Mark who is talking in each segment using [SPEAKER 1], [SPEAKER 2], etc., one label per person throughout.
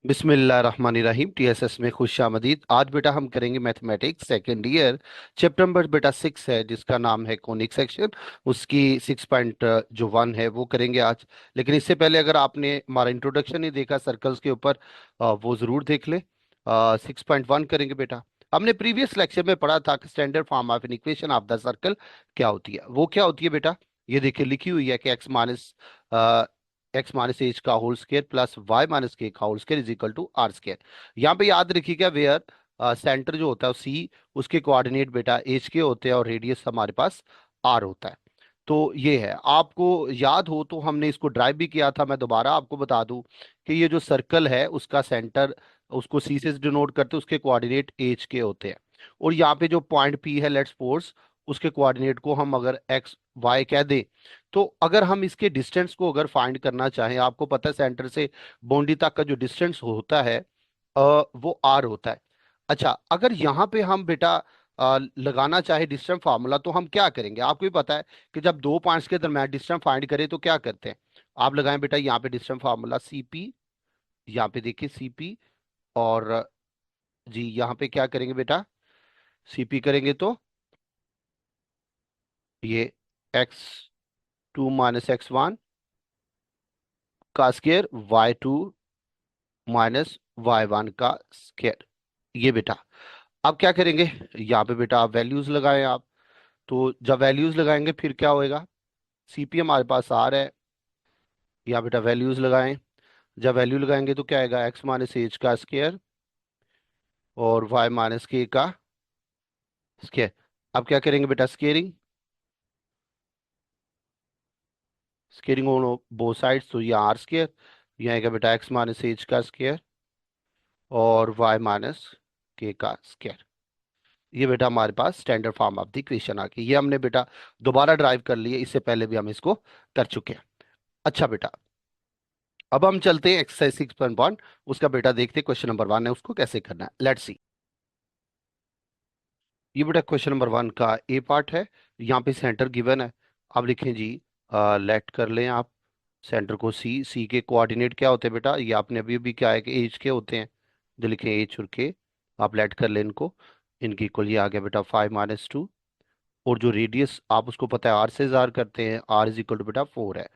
[SPEAKER 1] बिस्मिल्लाहिर्रहमानिर्रहीम। टीएसएस में खुश आमदीद। आज बेटा हम करेंगे mathematics second year. Chapter number बेटा 6 है जिसका नाम है कॉनिक सेक्शन। उसकी 6.1 है वो करेंगे आज। लेकिन इससे पहले अगर आपने हमारा इंट्रोडक्शन नहीं देखा सर्कल्स के ऊपर, वो जरूर देख ले। 6.1 करेंगे बेटा। हमने प्रीवियस लेक्चर में पढ़ा था कि standard form of an equation of the circle क्या होती है। वो क्या होती है बेटा? ये देखिए लिखी हुई है कि एक्स माइनस एच का whole square plus Y minus K का whole square is equal to R square. यहाँ पे याद रखिएगा वेयर सेंटर जो होता है सी, उसके कोऑर्डिनेट बेटा एच के होते हैं और रेडियस हमारे पास आर होता है। तो ये है, आपको याद हो तो हमने इसको ड्राइव भी किया था। मैं दोबारा आपको बता दूं कि ये जो सर्कल है उसका सेंटर, उसको सी से डिनोट करते हैं, उसके कोऑर्डिनेट एच के होते हैं। और यहाँ पे जो पॉइंट पी है, लेट्स सपोज उसके कोऑर्डिनेट को हम अगर एक्स वाई कह दें, तो अगर हम इसके डिस्टेंस को अगर फाइंड करना चाहें, आपको पता है सेंटर से बाउंड्री तक का जो डिस्टेंस होता है वो आर होता है। अच्छा, अगर यहाँ पे हम बेटा लगाना चाहे डिस्टेंस फार्मूला, तो हम क्या करेंगे? आपको भी पता है कि जब दो पॉइंट्स के दरम्यान डिस्टेंस फाइंड करें तो क्या करते हैं। आप लगाएं बेटा यहाँ पे डिस्टेंस फार्मूला सीपी। यहाँ पे देखिए सीपी। और जी यहाँ पे क्या करेंगे बेटा? सीपी करेंगे तो ये x2 - x1 का स्केयर, y2 - y1 का स्केयर। ये बेटा अब क्या करेंगे? यहाँ पे बेटा आप वैल्यूज लगाएं आप। तो जब वैल्यूज लगाएंगे फिर क्या होएगा? सीपी हमारे पास आ रहा है, यहाँ बेटा वैल्यूज लगाएं। जब वैल्यू लगाएंगे तो क्या आएगा? एक्स माइनस एच का स्केयर और वाई माइनस के का स्केयर। अब क्या करेंगे बेटा? Squaring. Squaring on both sides, तो ये आर स्केयर। यहाँ आएगा बेटा एक्स माइनस एच का स्केयर और वाई माइनस के का स्केयर। ये बेटा हमारे पास standard form of the equation आ गई। ये हमने बेटा दोबारा ड्राइव कर लिए, इससे पहले भी हम इसको कर चुके हैं। अच्छा बेटा, अब हम चलते हैं एक्सरसाइज 6.1। उसका बेटा देखते हैं, क्वेश्चन नंबर 1 है उसको कैसे करना है। Let's see. ये बेटा क्वेश्चन नंबर 1 का ए पार्ट है। यहाँ पे सेंटर गिवन है। अब लिखें जी, लेट कर लें आप सेंटर को सी। सी के कोऑर्डिनेट क्या होते हैं बेटा? ये आपने अभी अभी क्या है कि एच के होते हैं। जो लिखें एच और के, आप लेट कर लें इनको। इनकी इक्वल ये आ गया बेटा 5 - 2। और जो रेडियस आप उसको पता है आर से जार करते हैं, आर इज इक्वल टू बेटा 4 है।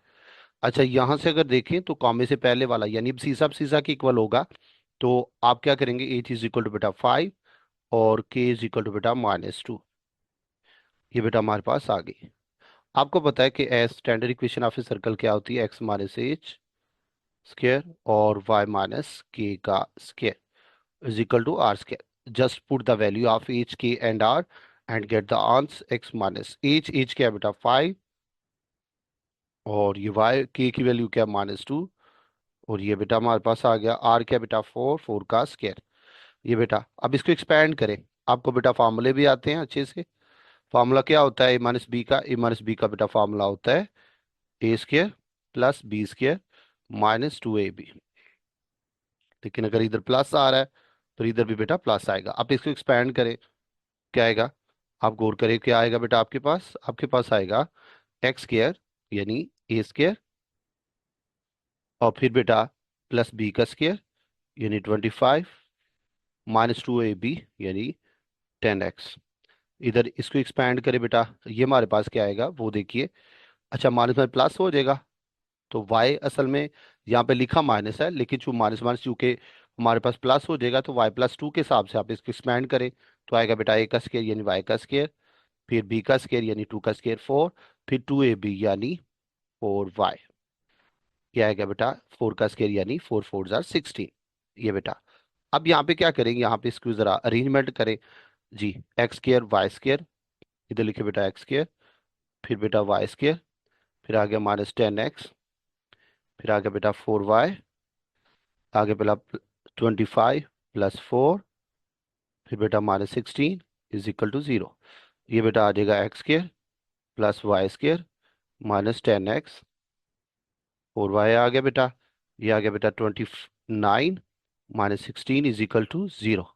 [SPEAKER 1] अच्छा, यहाँ से अगर देखें तो कॉमे से पहले वाला यानी अब सीसा अब सीसा की इक्वल होगा। तो आप क्या करेंगे? एच इज इक्वल टू बेटा 5 और के इज इक्वल टू बेटा -2। ये बेटा हमारे पास आ गई। आपको पता है कि as standard equation of a circle क्या होती है? एक्स माइनस एच स्क्वायर और वाई माइनस के का square is equal to R square. Just put the value of H K and R and get the answer. X minus H, H क्या है बेटा 5, और ये वाई के की value क्या? -2। और ये बेटा हमारे पास आ गया आर क्या बेटा 4, 4 का स्क्वायर। ये बेटा अब इसको एक्सपेंड करें। आपको बेटा फार्मूले भी आते हैं अच्छे से। फार्मूला क्या होता है? ए माइनस बी का। ए माइनस बी का बेटा फार्मूला होता है A square plus B square -2ab। लेकिन अगर इधर प्लस आ रहा है तो इधर भी बेटा प्लस आएगा। आप इसको एक्सपेंड करें, क्या आएगा? आप गौर करें, क्या आएगा बेटा आपके पास? आपके पास आएगा एक्स स्क्वायर यानी ए स्क्वायर, और फिर बेटा प्लस बी का स्क्वायर यानी 25 -2ab यानी 10x। इधर इसको एक्सपैंड करें बेटा, ये हमारे पास क्या आएगा वो देखिए। अच्छा, माइनस में प्लस हो जाएगा। तो y असल में यहाँ पे लिखा माइनस है, लेकिन चूँ माइनस माइनस चूंकि हमारे पास प्लस हो जाएगा, तो y+2 के हिसाब से आप इसको एक्सपैंड करें। तो आएगा बेटा a का स्केयर यानी y का स्केयर, फिर b का स्केयर यानी 2 का स्केयर 4, फिर 2ab यानी 4y। क्या आएगा बेटा? 4 का स्केयर यानी 4 4 = 16। ये बेटा अब यहाँ पे क्या करेंगे? यहाँ पे इसको जरा अरेंजमेंट करें जी। एक्स स्केयर वाई स्केयर, इधर लिखे बेटा एक्स स्केयर, फिर बेटा वाई स्केयर, फिर आ गया -10x, फिर आ गया बेटा 4y, आगे बेटा 25 + 4, फिर बेटा -16 इज इक्वल टू 0। ये बेटा आ जाएगा X square plus Y square -10x, 4y आ गया बेटा। ये आ गया बेटा 29 -16 इज इक्वल टू 0।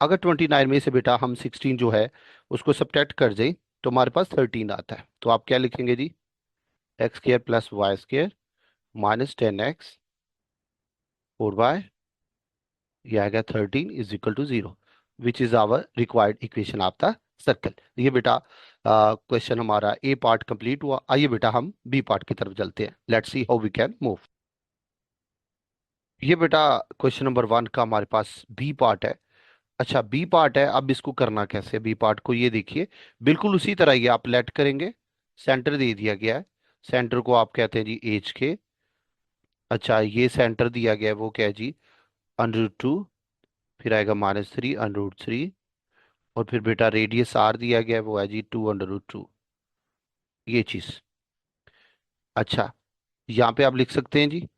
[SPEAKER 1] अगर 29 में से बेटा हम 16 जो है उसको सब्ट्रैक्ट कर दें तो हमारे पास 13 आता है। तो आप क्या लिखेंगे जी? X square plus Y square -10x 4y ये आ गया 13 = 0, which is our required equation of the circle. ये बेटा क्वेश्चन हमारा ए पार्ट कंप्लीट हुआ। आइए बेटा हम बी पार्ट की तरफ चलते हैं। Let's see how we can move. ये बेटा क्वेश्चन नंबर 1 का हमारे पास बी पार्ट है। अच्छा, बी पार्ट है, अब इसको करना कैसे बी पार्ट को, ये देखिए। बिल्कुल उसी तरह ही आप लेट करेंगे। सेंटर दे दिया गया है। सेंटर को आप कहते हैं जी एच के। अच्छा, ये सेंटर दिया गया है वो क्या है जी, √2। फिर आएगा -3 √3। और फिर बेटा रेडियस आर दिया गया है वो है जी 2 √2। ये चीज। अच्छा, यहाँ पे आप लिख सकते हैं जी,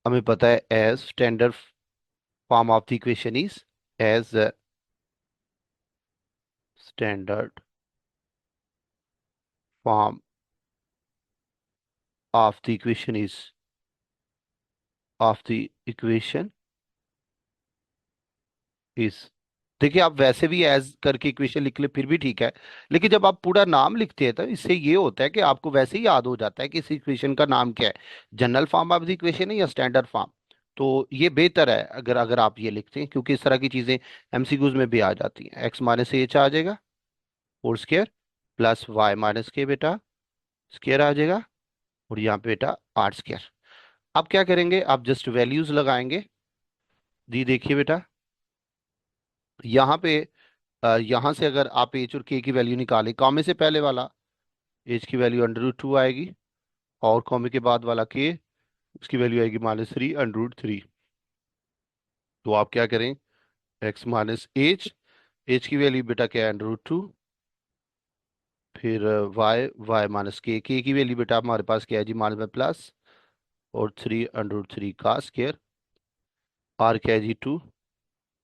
[SPEAKER 1] हमें पता है as standard form of the equation is, as standard form of the equation is, of the equation is. देखिए, आप वैसे भी एज करके इक्वेशन लिख ले फिर भी ठीक है, लेकिन जब आप पूरा नाम लिखते हैं तो इससे ये होता है कि आपको वैसे ही याद हो जाता है कि इस इक्वेशन का नाम क्या है, general form of the equation है या स्टैंडर्ड फॉर्म। तो ये बेहतर है अगर अगर आप ये लिखते हैं, क्योंकि इस तरह की चीजें एमसीक्यूज में भी आ जाती हैं। x - h आ जाएगा whole square, plus y - k बेटा स्क्वायर आ जाएगा, और यहाँ पे बेटा आर स्क्वायर। अब क्या करेंगे, आप जस्ट वैल्यूज लगाएंगे। दी देखिए बेटा, यहाँ पे यहाँ से अगर आप एच और के की वैल्यू निकालें, कॉमे से पहले वाला एच की वैल्यू √2 आएगी, और कॉमे के बाद वाला के, उसकी वैल्यू आएगी -3 √3। तो आप क्या करें, एक्स माइनस एच, एच की वैल्यू बेटा क्या है √2। फिर y - k, की वैल्यू बेटा हमारे पास क्या है जी माइनस में प्लस, और 3 √3 का स्क्वायर। आर क्या है जी 2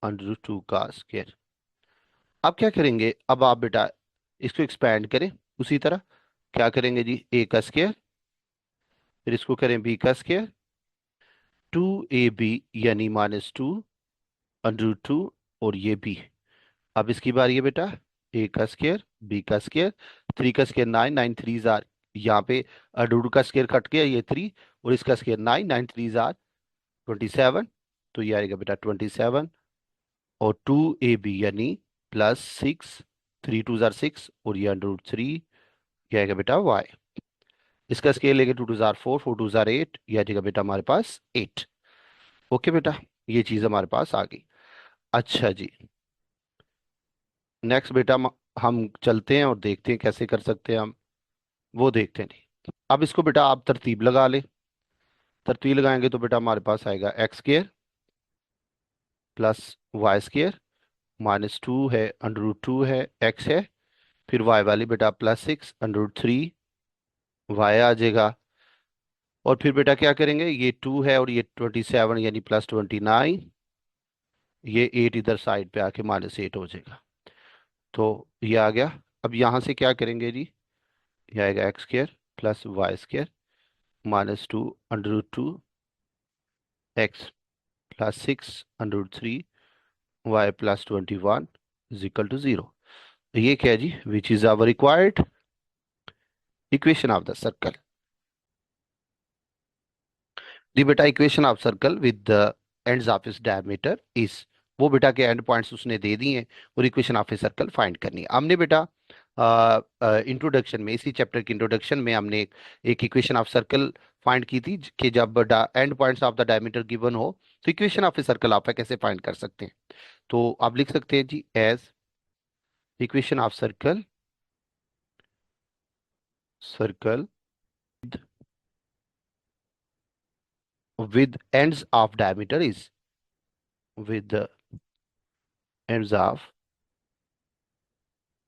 [SPEAKER 1] √2 का स्क्वायर। अब क्या करेंगे, अब आप बेटा इसको एक्सपैंड करें उसी तरह। क्या करेंगे जी, ए का स्क्वायर, फिर इसको करें बी का स्क्वायर, 2ab यानी -2 √2, और ये बी। अब इसकी बारी है बेटा, ए का स्क्वायर, बी का स्क्वायर, 3 का स्क्वायर 9, 9 3 जार, यहाँ पे √2 का स्क्वायर कट गया, ये 3, और इसका स्क्वायर 9, 9 3 जार 27। तो ये आएगा बेटा 27, और 2ab यानी +6, 3 2 जार 6, और ये √3, ये आएगा बेटा वाई। इसका स्केल लेंगे 2 2 जार 4, 4 2 जार 8, ये आ जाएगा बेटा हमारे पास 8। ओके बेटा, ये चीज हमारे पास आ गई। अच्छा जी, नेक्स्ट बेटा हम चलते हैं और देखते हैं कैसे कर सकते हैं हम, वो देखते हैं नहीं। अब इसको बेटा आप तरतीब लगा ले। तरतीब लगाएंगे तो बेटा हमारे पास आएगा x² प्लस y² -2 है √2 है, x है, फिर y वाली बेटा +6 √3 y आ जाएगा। और फिर बेटा क्या करेंगे, ये 2 है और ये 27 यानी +29, ये 8 इधर साइड पे आके -8 हो जाएगा। तो ये आ गया। अब यहाँ से क्या करेंगे जी, ये आएगा x² plus y² -2 √2 x +6 √3 y +21 = 0। ये क्या है जी, which is our required equation of the circle. The बेटा equation of circle with the ends of इस डायमीटर इज, वो बेटा के एंड पॉइंट्स उसने दे दिए हैं, और equation of a circle find करनी है। हमने बेटा इंट्रोडक्शन में, इसी चैप्टर के इंट्रोडक्शन में हमने एक इक्वेशन ऑफ सर्कल फाइंड की थी कि जब and points of the diameter given हो तो इक्वेशन ऑफ ए सर्कल आप कैसे फाइंड कर सकते हैं। तो आप लिख सकते हैं जी as equation of circle, circle with ends of diameter is, with the ends of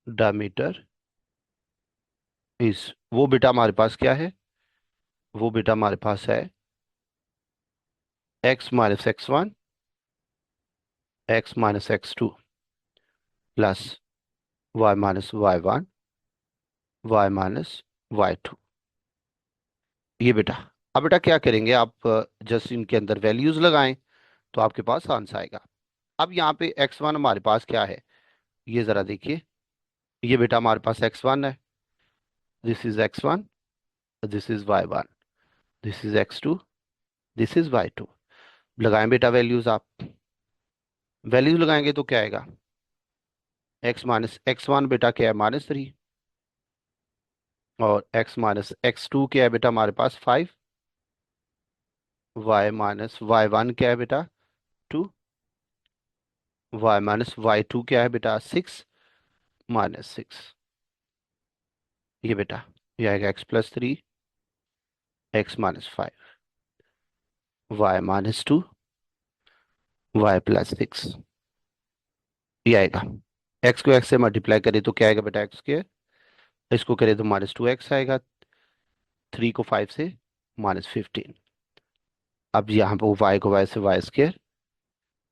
[SPEAKER 1] diameter is, वो बेटा हमारे पास क्या है, वो बेटा हमारे पास है x - x1 x - x2 plus y - y1 y - y2। ये बेटा, अब बेटा क्या करेंगे आप, जस्ट इनके अंदर वैल्यूज लगाएं तो आपके पास आंसर आएगा। अब यहाँ पे x1 हमारे पास क्या है, ये जरा देखिए। ये बेटा हमारे पास x1 है, this is x1, this is y1, this is x2, this is y2। लगाएं बेटा वैल्यूज आप। वैल्यूज लगाएंगे तो क्या आएगा, एक्स माइनस एक्स वन बेटा क्या है -3, और एक्स माइनस एक्स टू क्या है बेटा हमारे पास 5, वाई माइनस वाई वन क्या है बेटा 2, वाई माइनस वाई टू क्या है बेटा 6, -6। ये बेटा ये आएगा x+3, x-5, y-2, y+6। ये आएगा। x को x से मल्टीप्लाई करें तो क्या आएगा बेटा x², इसको करें तो -2x आएगा, 3 को 5 से -15। अब यहाँ पे y को y से y²,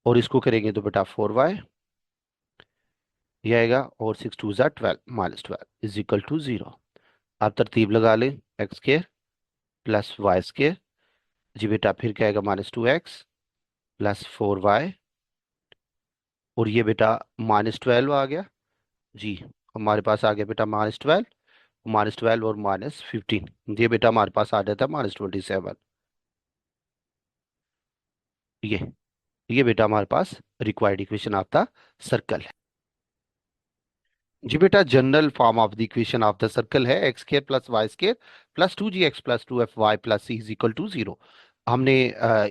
[SPEAKER 1] और इसको करेंगे तो बेटा 4y ये आएगा, और 6 2 ज़ा 12, -12 = 0। आप तरतीब लगा लें, x² प्लस y², जी बेटा फिर क्या आएगा -2x प्लस 4y, और ये बेटा -12 आ गया जी, हमारे पास आ गया बेटा -12 और -15, ये बेटा हमारे पास आ जाता है -27। ये ये बेटा हमारे पास required equation of the circle है। जी बेटा general form of the equation of the circle है x² plus y² plus 2gx plus 2fy plus c is equal to 0। हमने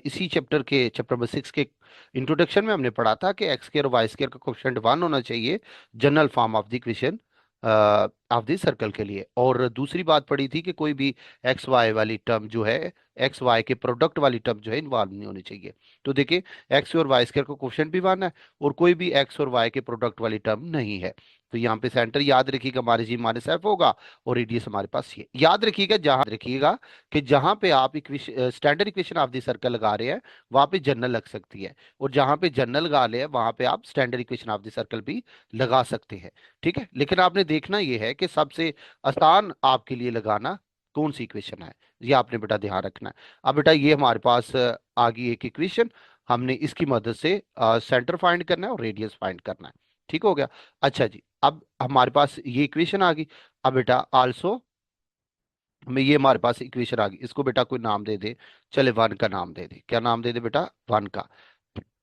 [SPEAKER 1] इसी चैप्टर नंबर 6 के इंट्रोडक्शन में हमने पढ़ा था कि x² और y² का कोएफिशिएंट 1 होना चाहिए general form of the equation of the circle के लिए। और दूसरी बात पढ़ी थी कि कोई भी एक्स वाई वाली टर्म जो है, एक्स वाई के प्रोडक्ट वाली टर्म जो है इन्वॉल्व नहीं होनी चाहिए। तो देखिए एक्स और वाई² का कोएफिशिएंट भी 1 है, और कोई भी एक्स और वाई के प्रोडक्ट वाली टर्म नहीं है। तो यहाँ पे सेंटर याद रखिएगा हमारे g-f होगा, और रेडियस हमारे पास ये याद रखिएगा कि जहां पे आप standard equation of the circle लगा रहे हैं वहां पे जनरल लग सकती है, और जहां पे जनरल लगा रहे हैं वहां पे आप standard equation of the circle भी लगा सकते हैं। ठीक है, लेकिन आपने देखना ये है कि सबसे आसान आपके लिए लगाना कौन सी इक्वेशन है, ये आपने बेटा ध्यान रखना है। अब बेटा ये हमारे पास आ गई एक इक्वेशन, हमने इसकी मदद से सेंटर फाइंड करना है और रेडियस फाइंड करना है। ठीक हो गया। अच्छा जी, अब हमारे पास ये इक्वेशन आ गई। अब बेटा आल्सो में ये हमारे पास इक्वेशन आ गई, इसको बेटा कोई नाम दे दे, चले 1 का नाम दे दे, क्या नाम दे दे बेटा 1 का।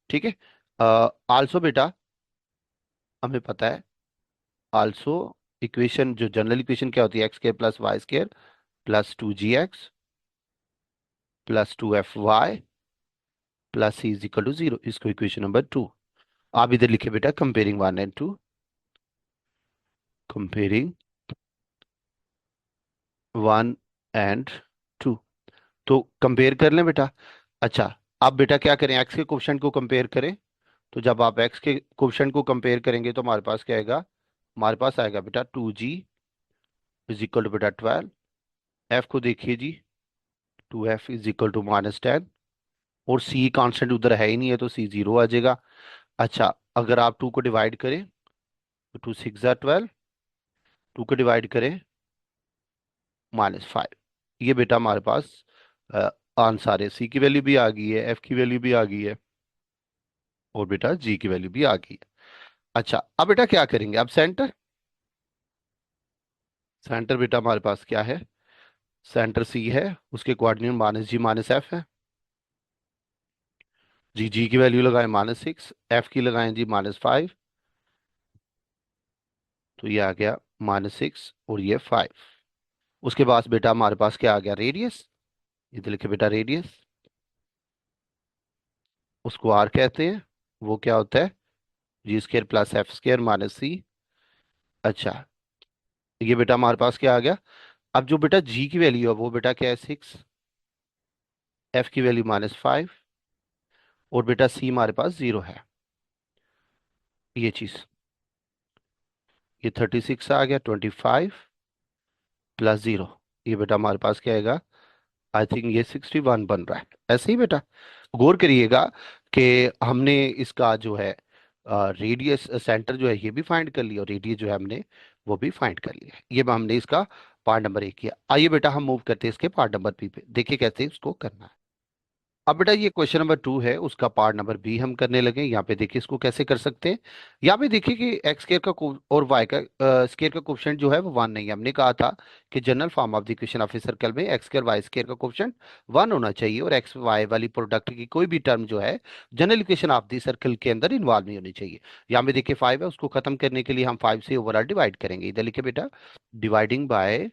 [SPEAKER 1] ठीक है, आल्सो बेटा हमें पता है, आल्सो इक्वेशन जो जनरल इक्वेशन क्या होती है, x² plus y² plus 2gx plus 2fy plus c is equal to 0, इसको इक्वेशन नंबर 2। आप इधर लिखे बेटा कंपेयरिंग 1 and 2, कंपेयरिंग 1 and 2, तो कंपेयर कर लें बेटा। अच्छा, अब बेटा क्या करें, एक्स के कोएफिशिएंट को कंपेयर करें, तो जब आप एक्स के कोएफिशिएंट को कंपेयर करेंगे तो हमारे पास क्या आएगा, हमारे पास आएगा बेटा 2g = बेटा 12, एफ को देखिए जी, 2f = -10, और सी कांस्टेंट उधर है ही नहीं है तो सी 0 आ जाएगा। अच्छा, अगर आप 2 को डिवाइड करें तो 2 6 ज़ा 12, 2 को डिवाइड करें -5। ये बेटा हमारे पास आंसर है, सी की वैल्यू भी आ गई है, एफ की वैल्यू भी आ गई है, और बेटा जी की वैल्यू भी आ गई है। अच्छा, अब बेटा क्या करेंगे, अब सेंटर, सेंटर बेटा हमारे पास क्या है, सेंटर सी है, उसके कोऑर्डिनेट -g-f है। जी की वैल्यू लगाएं -6, एफ की लगाएं जी -5, तो ये आ गया -6 और ये 5। उसके बाद बेटा हमारे पास क्या आ गया, रेडियस, इधर लिखे बेटा रेडियस, उसको आर कहते हैं, वो क्या होता है g² प्लस f² -c। अच्छा, ये बेटा हमारे पास क्या आ गया, अब जो बेटा जी की वैल्यू है वो बेटा क्या है 6, एफ की वैल्यू -5, और बेटा सी हमारे पास 0 है। ये चीज, ये 36 आ गया, 25 प्लस 0, ये बेटा हमारे पास क्या आएगा, आई थिंक ये 61 बन रहा है, ऐसे ही बेटा। गौर करिएगा कि हमने इसका जो है रेडियस सेंटर जो है ये भी फाइंड कर लिया, और रेडियस जो है हमने वो भी फाइंड कर लिया। ये हमने इसका पार्ट नंबर 1 किया। आइए बेटा हम मूव करते हैं इसके पार्ट नंबर 2 पे, देखिए कैसे इसको करना है। अब बेटा ये क्वेश्चन नंबर 2 है, उसका पार्ट नंबर बी हम करने लगे। यहाँ पे देखिए इसको कैसे कर सकते हैं। यहाँ पे देखिए कि एक्स स्केयर का और वाई का स्केयर का कोफिशिएंट जो है वो 1 नहीं है। हमने कहा था कि general form of the equation of a circle में एक्स स्केयर वाई स्केयर का कोफिशिएंट 1 होना चाहिए, और एक्स वाई वाली प्रोडक्ट की कोई भी टर्म जो है general equation of the circle के अंदर इन्वॉल्व नहीं होनी चाहिए। यहाँ पे देखिए 5 है, उसको खत्म करने के लिए हम 5 से ओवरऑल डिवाइड करेंगे। इधर लिखे बेटा, dividing by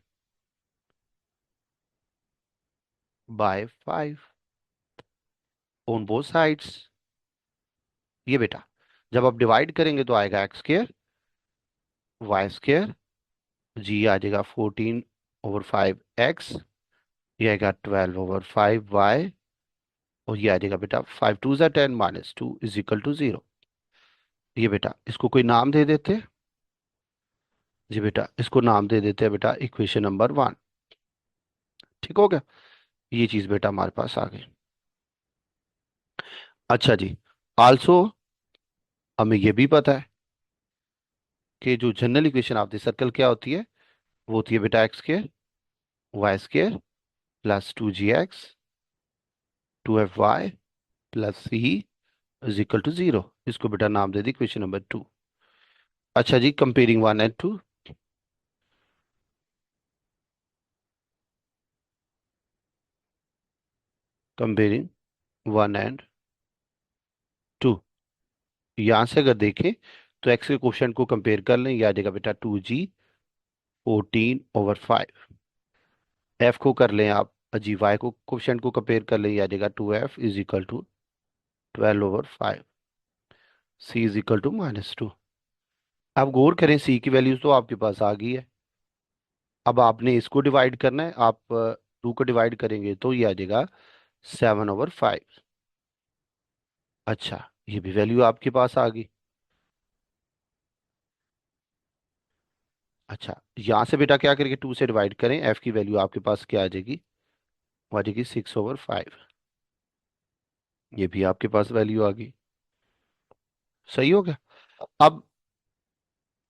[SPEAKER 1] 5 on both sides. ये बेटा जब आप डिवाइड करेंगे तो आएगा एक्स स्केयर वाई स्केयर, जी आ जाएगा 14/5 एक्स, ये आएगा 12/5 वाई, और ये आ जाएगा बेटा 5 2 10 -2 इज इक्वल टू 0। ये बेटा इसको कोई नाम दे देते हैं। जी बेटा इसको नाम दे देते हैं बेटा इक्वेशन नंबर 1। ठीक हो गया, ये चीज बेटा हमारे पास आ गई। अच्छा जी, आल्सो हमें ये भी पता है कि जो general equation of the circle क्या होती है, वो होती है बेटा X square Y square plus 2gx 2fy plus C is equal to 0। इसको बेटा नाम दे दी क्वेश्चन नंबर 2। अच्छा जी, कंपेयरिंग 1 and 2। कंपेयरिंग 1 and 2, यहां से अगर देखें तो एक्स के क्वेश्चन को कंपेयर कर लें, यह आ जाएगा बेटा 2g 14/5। एफ को कर लें आप, जी वाई को क्वेश्चन को कंपेयर कर लें, यह आ जाएगा 2f is equal to 12/5। C is equal to -2। अब गौर करें, सी की वैल्यूज तो आपके पास आ गई है। अब आपने इसको डिवाइड करना है। आप 2 को डिवाइड करेंगे तो ये आ जाएगा 7/5। अच्छा, ये भी वैल्यू आपके पास आ गई। अच्छा, यहां से बेटा क्या करेंगे, 2 से डिवाइड करें, एफ की वैल्यू आपके पास क्या आ जाएगी, वो आ जाएगी 6/5। ये भी आपके पास वैल्यू आ गई। सही हो गया। अब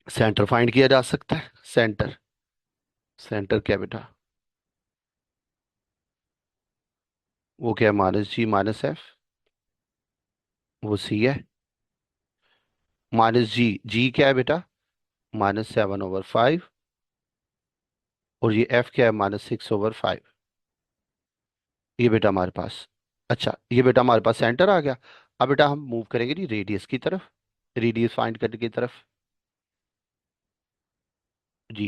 [SPEAKER 1] सेंटर फाइंड किया जा सकता है। सेंटर, सेंटर क्या बेटा, वो क्या है, -g - f, वो सी है। -g क्या है बेटा, -7/5, और ये एफ क्या है, -6/5। ये बेटा हमारे पास, अच्छा ये बेटा हमारे पास सेंटर आ गया। अब बेटा हम मूव करेंगे जी रेडियस की तरफ, रेडियस फाइंड करने की तरफ। जी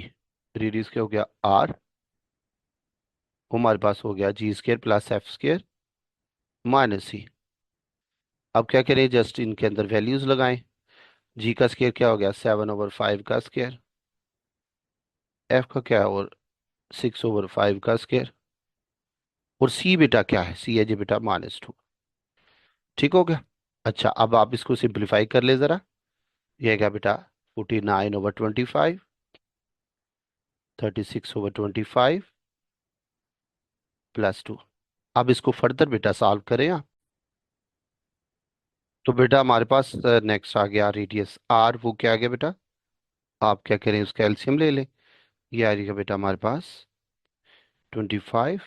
[SPEAKER 1] रेडियस क्या हो गया, आर, हमारे पास हो गया g² प्लस f² -c। अब क्या करें, जस्ट इनके अंदर वैल्यूज लगाएं। जी का स्केयर क्या हो गया, 7/5 का स्केयर, एफ का क्या है, और 6/5 का स्केयर, और सी बेटा क्या है, सी है जी बेटा -2। ठीक हो गया। अच्छा, अब आप इसको सिंप्लीफाई कर ले जरा। ये क्या बेटा, 49/25, 36/25 +2। अब इसको फर्दर बेटा सॉल्व करें आप। तो बेटा हमारे पास नेक्स्ट आ गया रेडियस आर, वो क्या आ गया बेटा, आप क्या करें, उसका एलसीएम ले लें। ये आ जाएगा बेटा हमारे पास 25,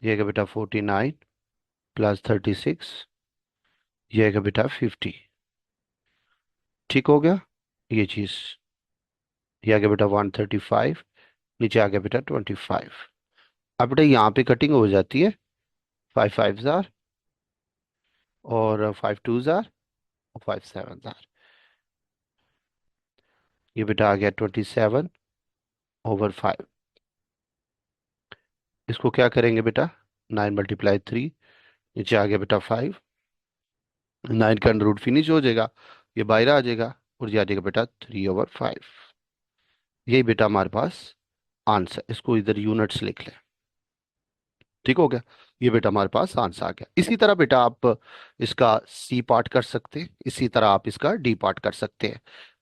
[SPEAKER 1] ये आएगा बेटा 49 +36, ये आएगा बेटा 50। ठीक हो गया ये चीज। ये आ गया बेटा 135, नीचे आ गया बेटा 25। अब बेटा यहाँ पे कटिंग हो जाती है, 5 5 जार, और 5 2 जार, और 5 7 जार। ये बेटा आ गया 27/5। इसको क्या करेंगे बेटा, 9 × 3, नीचे आ गया बेटा 5, 9 का अंडर रूट फिनिश हो जाएगा, ये बाहर आ जाएगा, और ये आ जाएगा बेटा 3/5। यही बेटा हमारे पास आंसर, इसको इधर यूनिट्स लिख लें। ठीक हो गया, ये बेटा हमारे पास आंसर आ गया। इसी तरह बेटा आप इसका सी पार्ट कर सकते हैं, इसी तरह आप इसका डी पार्ट कर सकते हैं।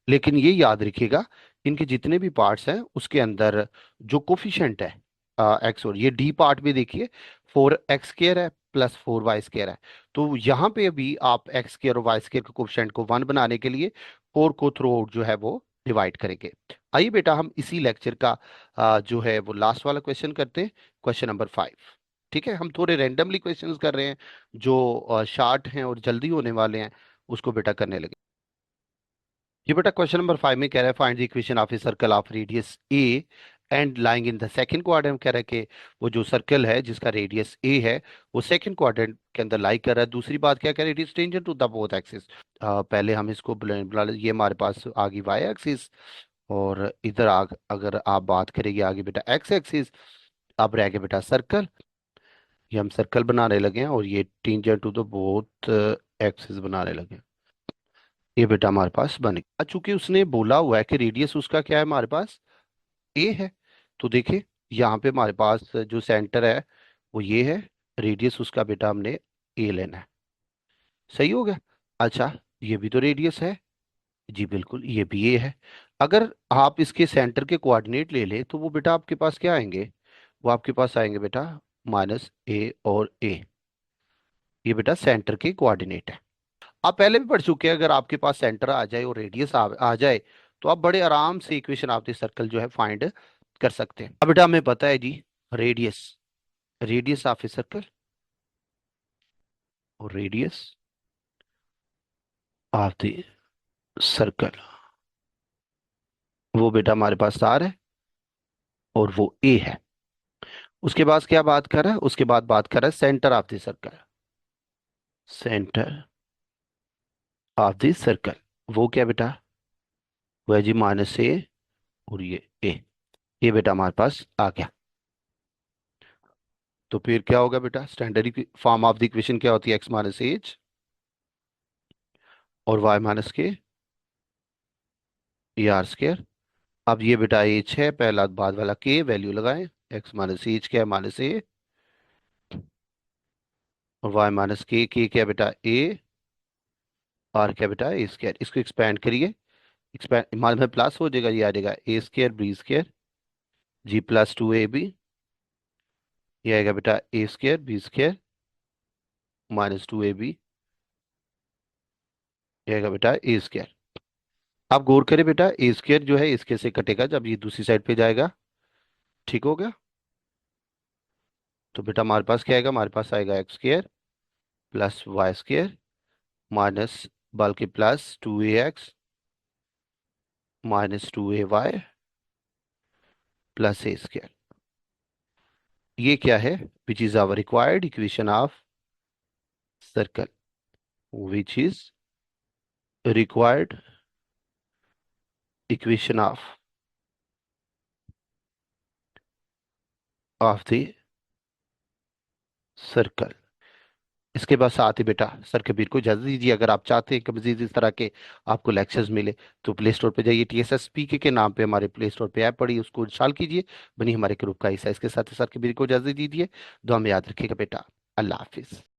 [SPEAKER 1] लेकिन ये याद रखिएगा, इनके जितने भी पार्ट्स हैं उसके अंदर जो कोफिशिएंट है एक्स, और ये डी पार्ट भी देखिए 4x² है +4y² है। तो यहाँ पे अभी आप x² और y² के कोफिशिएंट को 1 बनाने के लिए 4 को थ्रू आउट जो है वो डिवाइड करेंगे। आइए बेटा हम इसी लेक्चर का जो है वो लास्ट वाला क्वेश्चन करते हैं, क्वेश्चन नंबर 5। ठीक है, हम थोड़े रैंडमली क्वेश्चंस कर रहे हैं जो शार्ट हैं और जल्दी होने वाले हैं, उसको बेटा करने लगे। ये बेटा क्वेश्चन नंबर 5 में कह रहा है find the equation of a circle of radius A and lying in the second quadrant. कह रहा है कि वो जो सर्कल है जिसका रेडियस ए है वो सेकंड क्वाड्रेंट के अंदर लाई कर रहा है। दूसरी बात क्या कह रही है, it is tangent to the both axis. पहले हम इसको ये हमारे पास आ गई वाई एक्सिस, और इधर अगर आप बात करेंगे आगे बेटा एक्स एक्सिस। अब रह गया बेटा सर्कल, ये हम सर्कल बनाने लगे हैं और ये tangent to the both axis बनाने लगे हैं। ये बेटा हमारे पास बन गया, चूंकि उसने बोला हुआ है कि रेडियस उसका क्या है हमारे पास ए है। तो देखिए यहाँ पे हमारे पास जो सेंटर है वो ये है, रेडियस उसका बेटा हमने ए लेना है। सही हो गया। अच्छा, ये भी तो रेडियस है। जी बिल्कुल, ये भी ए है। अगर आप इसके सेंटर के कोऑर्डिनेट ले लें तो वो बेटा आपके पास क्या आएंगे, वो आपके पास आएंगे बेटा माइनस ए और ए। ये बेटा सेंटर के कोऑर्डिनेट है। आप पहले भी पढ़ चुके हैं, अगर आपके पास सेंटर आ जाए और रेडियस आ जाए तो आप बड़े आराम से इक्वेशन ऑफ द सर्कल जो है फाइंड कर सकते हैं। अब बेटा हमें पता है जी radius, radius of a circle और रेडियस ऑफ द सर्कल, वो बेटा हमारे पास आर है और वो ए है। उसके बाद क्या बात कर रहा है, उसके बाद बात कर रहा है centre of the circle, centre of the circle वो क्या बेटा, वो है जी माइनस ए और ये बेटा हमारे पास आ गया। तो फिर क्या होगा बेटा, standard form of the equation क्या होती है, एक्स माइनस एच और वाई माइनस के ए आर स्क्र। अब ये बेटा एच है, पहला बाद वाला के वैल्यू लगाएं, एक्स माइनस एच क्या है माइनस ए, और वाई माइनस के क्या बेटा ए, आर क्या बेटा ए स्क्र। इसको एक्सपेंड करिए, एक्सपेंड मान में प्लस हो जाएगा, ये आ जाएगा ए स्क्र बी स्क्र जी प्लस टू ए बी। ये आएगा बेटा A square B square minus two A B. ये आएगा बेटा ए स्क्र। आप गौर करें बेटा ए स्क्र जो है इसके से कटेगा जब ये दूसरी साइड पे जाएगा। ठीक हो गया। तो बेटा हमारे पास क्या आएगा, हमारे पास आएगा X square plus Y square minus बल्कि plus two A X minus two A Y plus A square. ये क्या है, which is our required equation of circle, which is required equation of the circle. इसके बाद साथ ही बेटा sir Kabir को इजाजत दीजिए। अगर आप चाहते हैं कि मजीद इस तरह के आपको लेक्चर्स मिले तो प्ले स्टोर पे जाइए, TSSPK के नाम पे हमारे प्ले स्टोर पे ऐप पड़ी है, उसको इंस्टॉल कीजिए, बनी हमारे ग्रुप का हिस्सा। इसके साथ ही सर कबीर को इजाजत दीजिए, दुआ में याद रखिएगा बेटा। अल्लाह हाफिज।